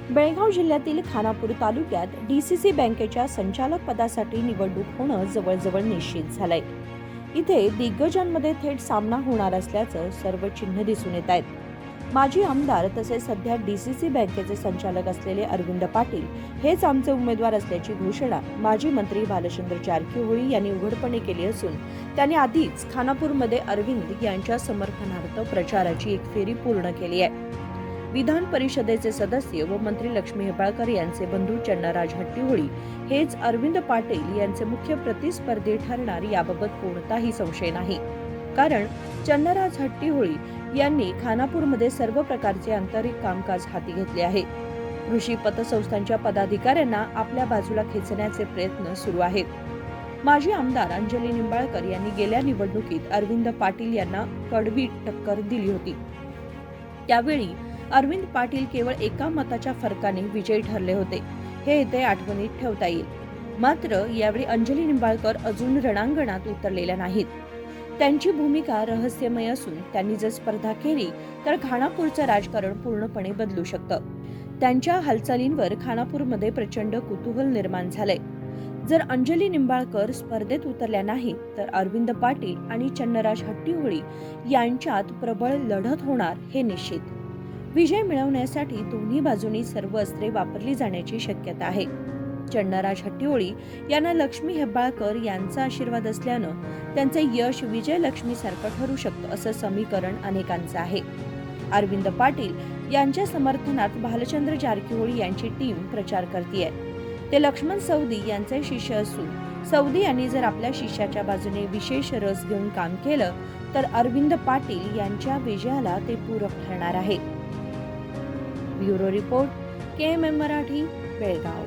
बेळगाव जिल्ह्यातील खानापूर तालुक्यात डीसीसी बँकेच्या संचालक पदासाठी निवडणूक होणं जवळजवळ निश्चित झालंय. इथे दिग्गजांमध्ये थेट सामना होणार असल्याचं सर्व चिन्ह दिसून येत आहेत. माजी आमदार तसेच सध्या डीसीसी बँकेचे संचालक असलेले अरविंद पाटील हेच आमचे उमेदवार असल्याची घोषणा माजी मंत्री भालचंद्र जारकीहोळी यांनी उघडपणे केली असून त्यांनी आधीच खानापूरमध्ये अरविंद यांच्या समर्थनार्थ प्रचाराची एक फेरी पूर्ण केली आहे. विधान परिषदेचे सदस्य व मंत्री लक्ष्मी हेब्बाळकर यांचे बंधू चन्नाराज हट्टीहोळी हेच अरविंद पाटील यांचे मुख्य प्रतिस्पर्धी ठरणार याबाबत कोणताही संशय नाही. कारण चन्नाराज हट्टीहोळी यांनी खानापूरमध्ये सर्व प्रकारचे आंतरिक कामकाज हाती घेतले आहे. कृषी पतसंस्थांच्या पदाधिकाऱ्यांना आपल्या बाजूला खेचण्याचे प्रयत्न सुरू आहेत. माजी आमदार अंजली निंबाळकर यांनी गेल्या निवडणुकीत अरविंद पाटील यांना कडवी टक्कर दिली होती. त्यावेळी अरविंद पाटील केवळ एका मताच्या फरकाने विजयी ठरले होते, हे इथे आठवणीत ठेवता येईल. मात्र यावेळी अंजली निंबाळकर अजून रणांगणात उतरलेल्या नाहीत. त्यांची भूमिका रहस्यमय असून त्यांनी जर स्पर्धा केली तर खानापूरचं राजकारण पूर्णपणे बदलू शकतं. त्यांच्या हालचालींवर खानापूरमध्ये प्रचंड कुतूहल निर्माण झालंय. जर अंजली निंबाळकर स्पर्धेत उतरल्या नाही तर अरविंद पाटील आणि चन्नाराज हट्टीहोळी यांच्यात प्रबळ लढत होणार हे निश्चित. विजय मिळवण्यासाठी दोन्ही बाजूंनी सर्व अस्त्रे वापरली जाण्याची शक्यता आहे. चन्नाराज हट्टीहोळी यांना लक्ष्मी हेब्बाळकर यांचा आशीर्वाद असल्यानं त्यांचे यश विजयलक्ष्मी सारखं ठरू शकतं असं समीकरण अनेकांचं आहे. अरविंद पाटील यांच्या समर्थनात भालचंद्र जारकीहोळी यांची टीम प्रचार करतेय. ते लक्ष्मण सवदी यांचे शिष्य असून सवदी यांनी जर आपल्या शिष्याच्या बाजूने विशेष रस घेऊन काम केलं तर अरविंद पाटील यांच्या विजयाला ते पूरक ठरणार आहे. Bureau report KMM Marathi, Belgaum.